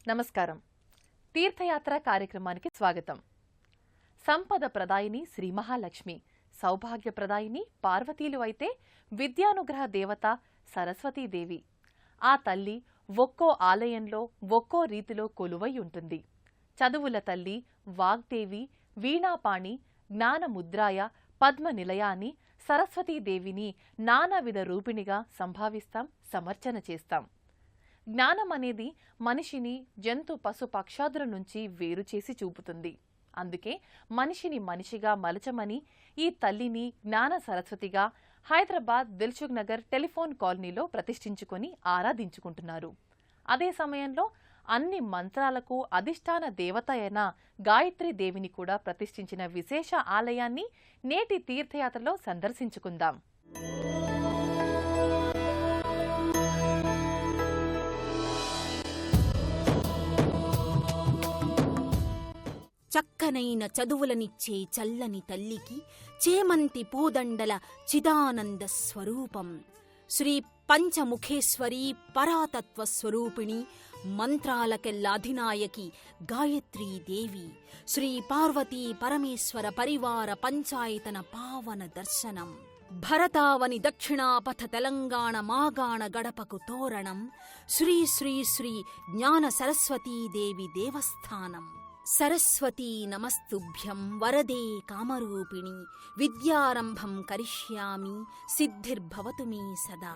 నమస్కారం. తీర్థయాత్ర కార్యక్రమానికి స్వాగతం. సంపద ప్రదాయిని శ్రీ మహాలక్ష్మి, సౌభాగ్య ప్రదాయిని పార్వతీలు అయితే విద్యానుగ్రహ దేవత సరస్వతీదేవి. ఆ తల్లి ఒక్కో ఆలయంలో ఒక్కో రీతిలో కొలువై ఉంటుంది. చదువుల తల్లి వాగ్దేవి, వీణాపాణి, జ్ఞానముద్రాయ, పద్మ నిలయాన్ని సరస్వతీదేవిని నానావిధ రూపిణిగా సంభావిస్తాం, సమర్చన చేస్తాం. జ్ఞానం అనేది మనిషిని జంతు పశు పక్షాదుల నుంచి వేరు చేసి చూపుతుంది. అందుకే మనిషిని మనిషిగా మలచమని ఈ తల్లిని జ్ఞాన సరస్వతిగా హైదరాబాద్ దిల్సుఖ్ నగర్ టెలిఫోన్ కాలనీలో ప్రతిష్ఠించుకొని ఆరాధించుకుంటున్నారు. అదే సమయంలో అన్ని మంత్రాలకు అధిష్టాన దేవత అయిన గాయత్రీ దేవిని కూడా ప్రతిష్ఠించిన విశేష ఆలయాన్ని నేటి తీర్థయాత్రలో సందర్శించుకుందాం. చక్కనైన చదువులనిచ్చే చల్లని తల్లికి చేమంతి పూదండల చిదానంద స్వరూపం. శ్రీ పంచముఖేశ్వరీ పరాతత్వ స్వరూపిణి, మంత్రాలకెల్ల అధినాయకి గాయత్రీదేవి. శ్రీ పార్వతీ పరమేశ్వర పరివార పంచాయతన పావన దర్శనం. భరతావని దక్షిణాపథ తెలంగాణ మాగాణ గడపకు తోరణం. శ్రీ శ్రీ శ్రీ జ్ఞాన సరస్వతీదేవి దేవస్థానం. సరస్వతీ నమస్తుభ్యం వరదే కామరూపిణి, విద్యారంభం కరిష్యామి సిద్ధిర్భవతు మే సదా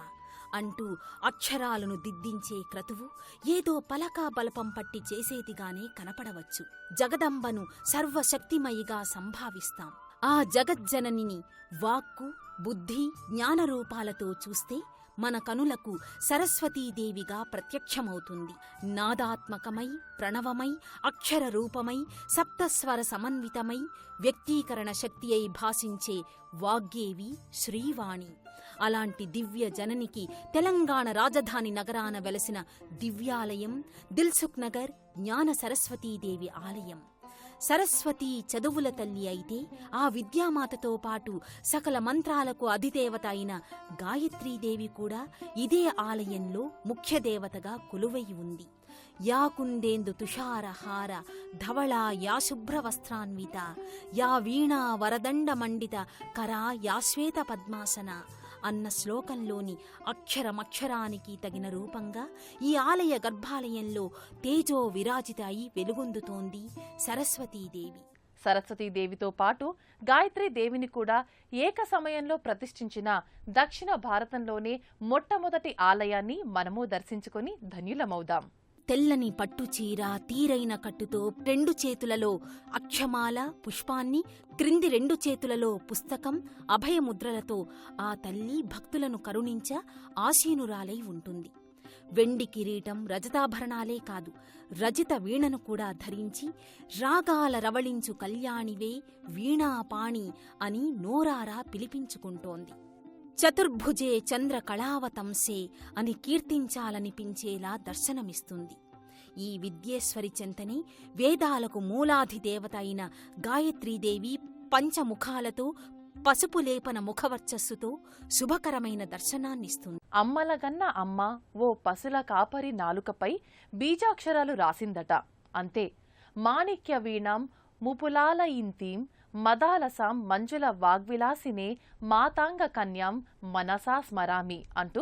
అంటూ అక్షరాలను దిద్దించే క్రతువు ఏదో పలకా బలపం పట్టి చేసేదిగానే కనపడవచ్చు. జగదంబను సర్వశక్తిమయిగా సంభావిస్తాం. ఆ జగజ్జననిని వాక్కు, బుద్ధి, జ్ఞానరూపాలతో చూస్తే మన కనులకు సరస్వతీదేవిగా ప్రత్యక్షమవుతుంది. నాదాత్మకమై, ప్రణవమై, అక్షర రూపమై, సప్తస్వర సమన్వితమై, వ్యక్తీకరణ శక్తి అయి భాసించే వాగ్గేవి శ్రీవాణి. అలాంటి దివ్య జననికి తెలంగాణ రాజధాని నగరాన వెలసిన దివ్యాలయం దిల్సుఖ్ నగర్ జ్ఞాన సరస్వతీదేవి ఆలయం. సరస్వతీ చదువుల తల్లి అయితే ఆ విద్యామాతతో పాటు సకల మంత్రాలకు అధిదేవత అయిన గాయత్రీదేవి కూడా ఇదే ఆలయంలో ముఖ్యదేవతగా కొలువై ఉంది. యా కుందేందు తుషారహార ధవళా యా శుభ్రవస్త్రాన్విత, యా వీణా వరదండ మండిత కరా యా శ్వేత పద్మాసన అన్న శ్లోకంలోని అక్షరమక్షరానికి తగిన రూపంగా ఈ ఆలయ గర్భాలయంలో తేజో విరాజిత అయి వెలుగొందుతోంది సరస్వతీదేవి. సరస్వతీదేవితో పాటు గాయత్రీదేవిని కూడా ఏక సమయంలో ప్రతిష్ఠించిన దక్షిణ భారతంలోనే మొట్టమొదటి ఆలయాన్ని మనము దర్శించుకుని ధన్యులమవుదాం. తెల్లని పట్టుచీర, తీరైన కట్టుతో 2 చేతులలో అక్షమాల పుష్పాన్ని, క్రింది 2 చేతులలో పుస్తకం, అభయముద్రలతో ఆ తల్లి భక్తులను కరుణించ ఆసీనురాలై ఉంటుంది. వెండి కిరీటం, రజతాభరణాలే కాదు, రజిత వీణను కూడా ధరించి రాగాల రవళించు కళ్యాణివే వీణాపాణి అని నోరారా పిలిపించుకుంటోంది. చతుర్భుజే చంద్ర కళావతంసే అని కీర్తించాలనిపించేలా దర్శనమిస్తుంది. ఈ విద్యేశ్వరి చెంతనే వేదాలకు మూలాధిదేవత అయిన గాయత్రీదేవి పంచముఖాలతో, పసుపులేపన ముఖవర్చస్సుతో శుభకరమైన దర్శనాన్నిస్తుంది. అమ్మలగన్న అమ్మ ఓ పసుల కాపరి నాలుకపై బీజాక్షరాలు రాసిందట. అంతే. మాణిక్య వీణాం ముపులాల ఇంతీం మదాలసాం మంజుల వాగ్విలాసినే మాతాంగ కన్యాం మనసా స్మరామి అంటూ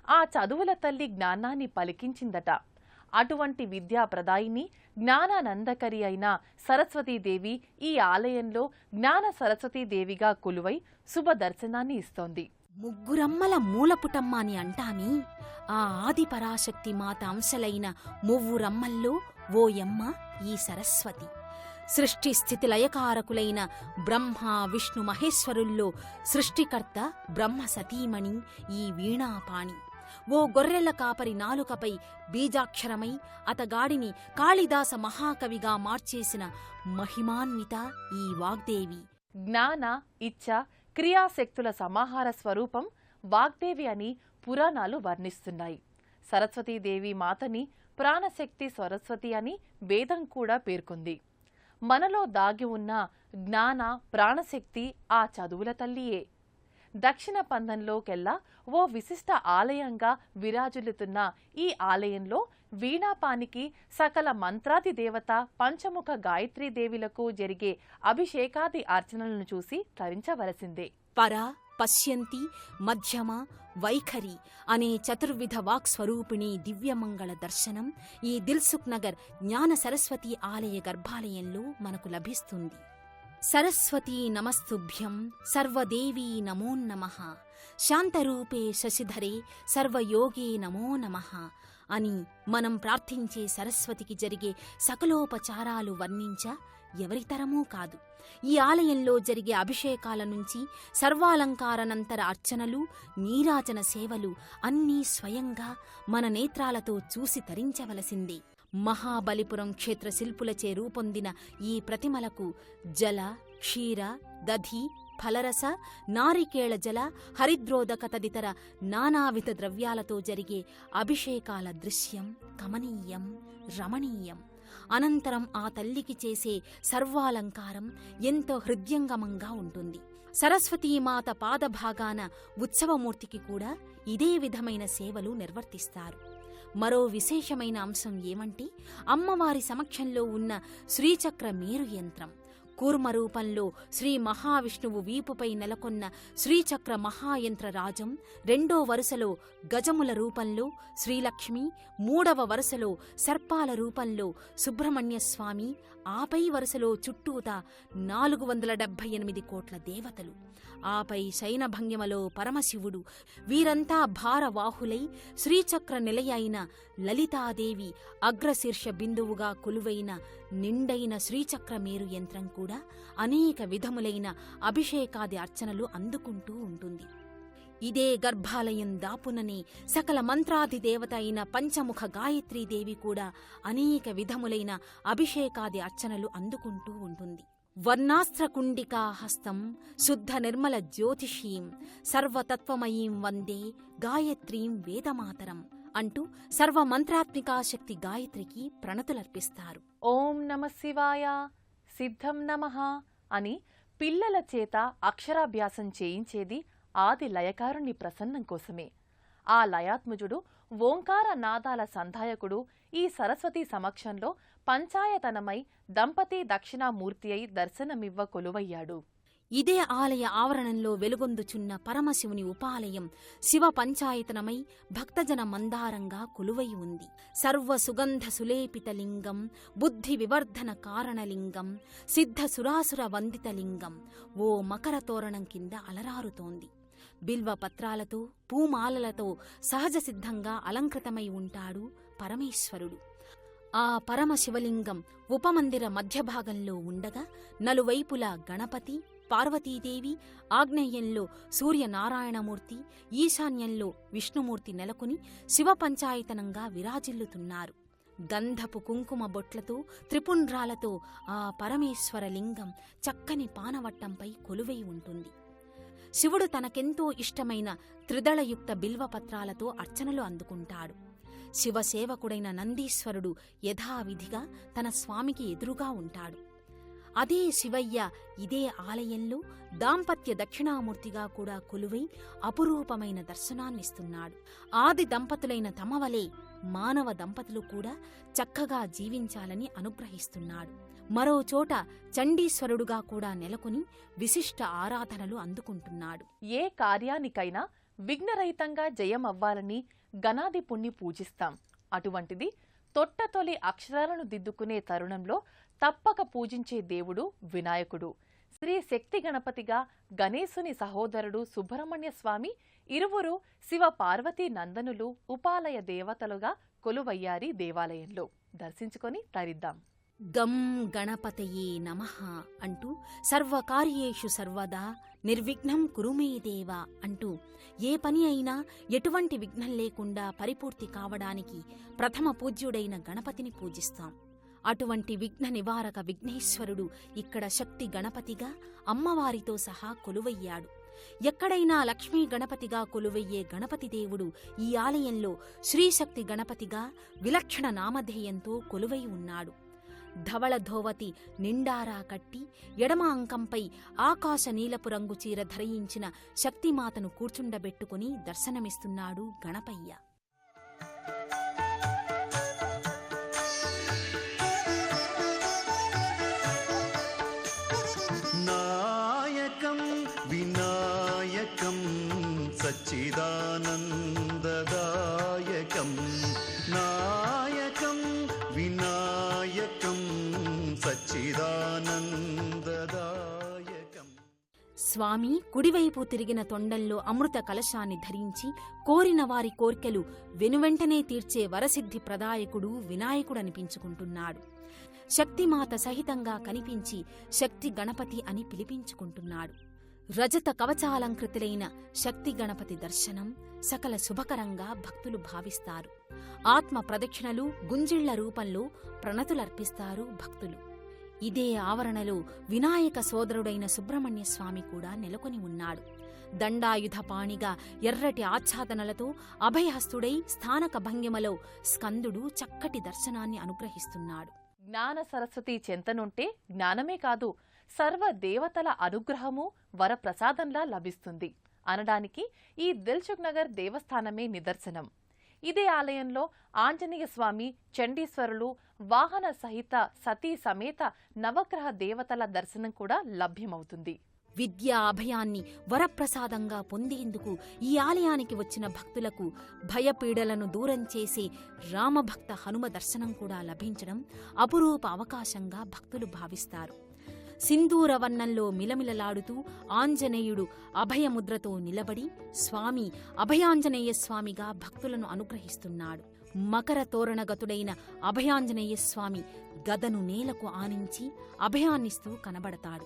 ఆ చదువుల తల్లి జ్ఞానాన్ని పలికించిందట. అటువంటి విద్యా ప్రదాయిని, జ్ఞానానందకరి అయిన సరస్వతీదేవి ఈ ఆలయంలో జ్ఞాన సరస్వతీదేవిగా కొలువై శుభ దర్శనాన్ని ఇస్తోంది. ముగ్గురమ్మల మూలపుటమ్మ అని అంటామి. ఆ ఆది పరాశక్తి మాత అంశలైన మువ్వురమ్మల్లో ఓయమ్మ ఈ సరస్వతి. సృష్టి స్థితి లయకారకులైన బ్రహ్మ, విష్ణు, మహేశ్వరుల్లో సృష్టికర్త బ్రహ్మ సతీమణి ఈ వీణాపాణి. ఓ గొర్రెల కాపరి నాలుకపై బీజాక్షరమై అతగాడిని కాళిదాస మహాకవిగా మార్చేసిన మహిమాన్విత ఈ వాగ్దేవి. జ్ఞాన, ఇచ్ఛ, క్రియాశక్తుల సమాహార స్వరూపం వాగ్దేవి అని పురాణాలు వర్ణిస్తున్నాయి. సరస్వతీదేవి మాతని ప్రాణశక్తి సరస్వతి అని వేదం కూడా పేర్కొంది. మనలో దాగి ఉన్న జ్ఞాన, ప్రాణశక్తి ఆ చదువుల తల్లియే. దక్షిణ పంథంలోకెల్లా ఓ విశిష్ట ఆలయంగా విరాజిల్లుతున్న ఈ ఆలయంలో వీణాపానికి సకల మంత్రాది దేవత పంచముఖ గాయత్రీదేవిలకు జరిగే అభిషేకాది అర్చనలను చూసి తరించవలసిందే. పర, పశ్యంతి, మధ్యమ, వైఖరి అనే చతుర్విధ వాక్స్వరూపిణి దివ్యమంగళ దర్శనం ఈ దిల్సుఖ్ నగర్ జ్ఞాన సరస్వతి ఆలయ గర్భాలయంలో మనకు లభిస్తుంది. సరస్వతీ నమస్తుభ్యం సర్వదేవీ నమోన్నమః, శాంతరూపే శశిధరే సర్వయోగే నమో నమః అని మనం ప్రార్థించే సరస్వతికి జరిగే సకలోపచారాలు వర్ణించ ఎవరితరమూ కాదు. ఈ ఆలయంలో జరిగే అభిషేకాల నుంచి సర్వాలంకారనంతర అర్చనలు, నీరాజన సేవలు అన్నీ స్వయంగా మన నేత్రాలతో చూసి తరించవలసిందే. మహాబలిపురం క్షేత్ర శిల్పులచే రూపొందిన ఈ ప్రతిమలకు జల, క్షీర, దధి, ఫలరస, నారికేళ జల, హరిద్రోదక తదితర నానావిధ ద్రవ్యాలతో జరిగే అభిషేకాల దృశ్యం కమనీయం, రమణీయం. అనంతరం ఆ తల్లికి చేసే సర్వాలంకారం ఎంతో హృద్యంగమంగా ఉంటుంది. సరస్వతీమాత పాదభాగాన ఉత్సవమూర్తికి కూడా ఇదే విధమైన సేవలు నిర్వర్తిస్తారు. మరో విశేషమైన అంశం ఏమంటే అమ్మవారి సమక్షంలో ఉన్న శ్రీచక్ర మేరు యంత్రం. కూర్మ రూపంలో శ్రీ మహావిష్ణువు వీపుపై నెలకొన్న శ్రీచక్ర మహాయంత్ర రాజం, రెండో వరుసలో గజముల రూపంలో శ్రీలక్ష్మి, మూడవ వరుసలో సర్పాల రూపంలో సుబ్రహ్మణ్యస్వామి, ఆపై వరుసలో చుట్టూతా 478 కోట్ల దేవతలు, ఆపై శయనభంగిమలో పరమశివుడు. వీరంతా భారవాహులై శ్రీచక్ర నిలయ అయిన లలితాదేవి అగ్రశీర్ష బిందువుగా కొలువైన నిండైన శ్రీచక్రమేరు యంత్రం కూడా అనేక విధములైన అభిషేకాది అర్చనలు అందుకుంటూ ఉంటుంది. ఇదే గర్భాలయం దాపుననే సకల మంత్రాది దేవత అయిన పంచముఖ గాయత్రీదేవి కూడా అనేక విధములైన అభిషేకాది అర్చనలు అందుకుంటూ ఉంటుంది. వర్ణాస్త్రకుండికా హస్తం శుద్ధ నిర్మల జ్యోతిషీం సర్వతత్వమయీం వందే గాయత్రీం వేదమాతరం అంటూ సర్వమంత్రాత్మికా శక్తి గాయత్రికి ప్రణతులర్పిస్తారు. ఓం నమ శివాయ, సిద్ధం నమః అని పిల్లల చేత అక్షరాభ్యాసం చేయించేది ఆది లయకారుని ప్రసన్నం కోసమే. ఆ లయాత్మజుడు ఓంకార నాదాల సంధాయకుడు ఈ సరస్వతి సమక్షంలో పంచాయతనమై దంపతి దక్షిణామూర్తి అయి దర్శనమివ్వ కొలువయ్యాడు. ఇదే ఆలయ ఆవరణంలో వెలుగొందుచున్న పరమశివుని ఉపాలయం శివ పంచాయతనమై భక్తజన మందారంగా కొలువై ఉంది. సర్వసుగంధ సులేపితలింగం, బుద్ధి వివర్ధన కారణలింగం, సిద్ధ సురాసుర వందితలింగం ఓ మకర తోరణం కింద అలరారుతోంది. బిల్వపత్రాలతో, పూమాలలతో సహజ సిద్ధంగా అలంకృతమై ఉంటాడు పరమేశ్వరుడు. ఆ పరమశివలింగం ఉపమందిర మధ్యభాగంలో ఉండగా నలువైపులా గణపతి, పార్వతీదేవి, ఆగ్నేయంలో సూర్యనారాయణమూర్తి, ఈశాన్యంలో విష్ణుమూర్తి నెలకొని శివపంచాయతనంగా విరాజిల్లుతున్నారు. గంధపు కుంకుమ బొట్లతో, త్రిపుండ్రాలతో ఆ పరమేశ్వర లింగం చక్కని పానవట్టంపై కొలువై ఉంటుంది. శివుడు తనకెంతో ఇష్టమైన త్రిదళయుక్త బిల్వపత్రాలతో అర్చనలు అందుకుంటాడు. శివసేవకుడైన నందీశ్వరుడు యథావిధిగా తన స్వామికి ఎదురుగా ఉంటాడు. అదే శివయ్య ఇదే ఆలయంలో దాంపత్య దక్షిణామూర్తిగా కూడా కొలువై అపురూపమైన దర్శనాన్నిస్తున్నాడు. ఆది దంపతులైన తమవలే మానవ దంపతులు కూడా చక్కగా జీవించాలని అనుగ్రహిస్తున్నాడు. మరోచోట చండీశ్వరుడుగా కూడా నెలకొని విశిష్ట ఆరాధనలు అందుకుంటున్నాడు. ఏ కార్యానికైనా విఘ్నరహితంగా జయమవ్వాలని గణాధిపుణ్ణి పూజిస్తాం. అటువంటిది తొట్టతొలి అక్షరాలను దిద్దుకునే తరుణంలో తప్పక పూజించే దేవుడు వినాయకుడు. శ్రీ శక్తి గణపతిగా గణేశుని సహోదరుడు సుబ్రహ్మణ్య స్వామి, ఇరువురు శివ పార్వతీ నందనులు ఉపాలయ దేవతలుగా కొలువయ్యారి దేవాలయంలో. దర్శించుకొని తరిద్దాం. గం గణపతయే నమః అంటూ సర్వకార్యేషు సర్వదా నిర్విఘ్నం కురుమే దేవ అంటూ ఏ పని అయినా ఎటువంటి విఘ్నం లేకుండా పరిపూర్తి కావడానికి ప్రథమ పూజ్యుడైన గణపతిని పూజిస్తాం. అటువంటి విఘ్న నివారక విఘ్నేశ్వరుడు ఇక్కడ శక్తి గణపతిగా అమ్మవారితో సహా కొలువయ్యాడు. ఎక్కడైనా లక్ష్మీ గణపతిగా కొలువయ్యే గణపతి దేవుడు ఈ ఆలయంలో శ్రీశక్తి గణపతిగా విలక్షణ నామధేయంతో కొలువై ఉన్నాడు. ధవళ ధోవతి నిండారా కట్టి ఎడమ అంకంపై ఆకాశ నీలపు రంగు చీర ధరించిన శక్తిమాతను కూర్చుండబెట్టుకుని దర్శనమిస్తున్నాడు గణపయ్య. సచ్చిదానందదాయకం. స్వామి కుడివైపు తిరిగిన తొండంలో అమృత కలశాన్ని ధరించి కోరిన వారి కోర్కెలు వెనువెంటనే తీర్చే వరసిద్ధి ప్రదాయకుడు వినాయకుడనిపించుకుంటున్నాడు. శక్తిమాత సహితంగా కనిపించి శక్తి గణపతి అని పిలిపించుకుంటున్నాడు. రజత కవచాలంకృతులైన శక్తి గణపతి దర్శనం సకల శుభకరంగా భక్తులు భావిస్తారు. ఆత్మ ప్రదక్షిణలు గుంజిళ్ల రూపంలో ప్రణతులర్పిస్తారు భక్తులు. ఇదే ఆవరణలో వినాయక సోదరుడైన సుబ్రహ్మణ్య స్వామి కూడా నెలకొని ఉన్నాడు. దండాయుధపాణిగా ఎర్రటి ఆచ్ఛాదనలతో అభయహస్తుడై స్థానక భంగిమలో స్కందుడు చక్కటి దర్శనాన్ని అనుగ్రహిస్తున్నాడు. జ్ఞాన సరస్వతి చెంతనుంటే జ్ఞానమే కాదు, సర్వ దేవతల అనుగ్రహము వరప్రసాదంలా లభిస్తుంది అనడానికి ఈ దిల్సుఖ్ నగర్ దేవస్థానమే నిదర్శనం. ఇదే ఆలయంలో ఆంజనేయ స్వామి, చండీశ్వరులు, వాహన సహిత సతీ సమేత నవగ్రహ దేవతల దర్శనం కూడా లభ్యమవుతుంది. విద్యా అభయాన్ని వరప్రసాదంగా పొందేందుకు ఈ ఆలయానికి వచ్చిన భక్తులకు భయపీడలను దూరం చేసే రామభక్త హనుమ దర్శనం కూడా లభించడం అపురూప అవకాశంగా భక్తులు భావిస్తారు. సింధూరవర్ణంలో మిలమిలలాడుతూ ఆంజనేయుడు అభయముద్రతో నిలబడి స్వామి అభయాంజనేయ స్వామిగా భక్తులను అనుగ్రహిస్తున్నాడు. మకర తోరణగతుడైన అభయాంజనేయ స్వామి గదను నేలకు ఆనించి అభయాన్నిస్తూ కనబడతాడు.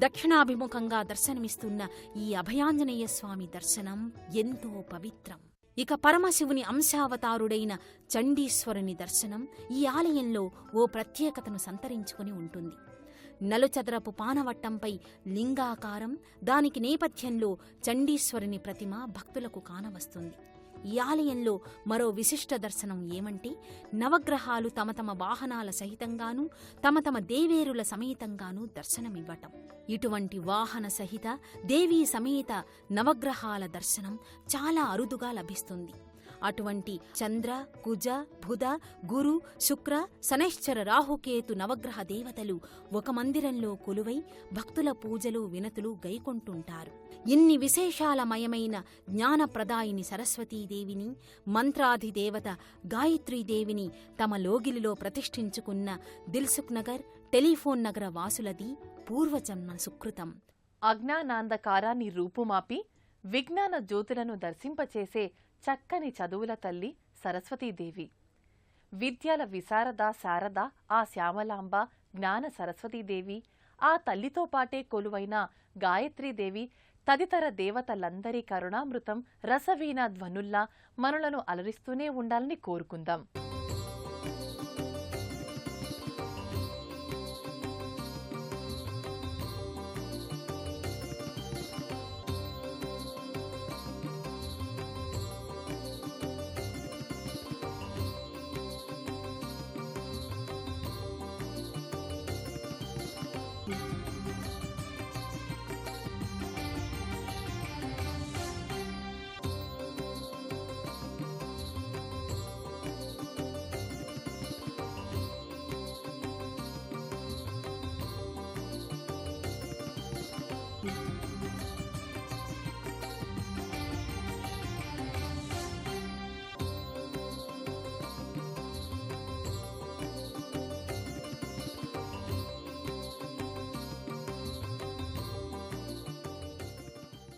దక్షిణాభిముఖంగా దర్శనమిస్తున్న ఈ అభయాంజనేయ స్వామి దర్శనం ఎంతో పవిత్రం. ఇక పరమశివుని అంశావతారుడైన చండీశ్వరుని దర్శనం ఈ ఆలయంలో ఓ ప్రత్యేకతను సంతరించుకుని ఉంటుంది. నలుచదరపు పానవట్టంపై లింగాకారం, దానికి నేపథ్యంలో చండీశ్వరుని ప్రతిమ భక్తులకు కానవస్తుంది. ఈ ఆలయంలో మరో విశిష్ట దర్శనం ఏమంటే నవగ్రహాలు తమ తమ వాహనాల సహితంగానూ తమ తమ దేవేరుల సమేతంగానూ దర్శనమివ్వటం. ఇటువంటి వాహన సహిత దేవీ సమేత నవగ్రహాల దర్శనం చాలా అరుదుగా లభిస్తుంది. అటువంటి చంద్ర, కుజ, బుధ, గురు, శుక్ర, శనైశ్చర, రాహుకేతు నవగ్రహ దేవతలు ఒక మందిరంలో కొలువై భక్తుల పూజలు వినతులు గైకొంటుంటారు. ఇన్ని విశేషాలమయమైన జ్ఞానప్రదాయిని సరస్వతీదేవిని, మంత్రాధిదేవత గాయత్రీదేవిని తమ లోగిలిలో ప్రతిష్ఠించుకున్న దిల్సుఖ్ నగర్, టెలిఫోన్ నగర వాసులది పూర్వజన్మ సుకృతం. అజ్ఞానాంధకారాన్ని రూపుమాపి విజ్ఞాన జ్యోతులను దర్శింపచేసే చక్కని చదువుల తల్లి సరస్వతీదేవి. విద్యల విశారద శారద ఆ శ్యామలాంబ జ్ఞాన సరస్వతీదేవి, ఆ తల్లితో పాటే కొలువైన గాయత్రీదేవి తదితర దేవతలందరి కరుణామృతం రసవీణ ధ్వనుల్లా మనలను అలరిస్తూనే ఉండాలని కోరుకుందాం.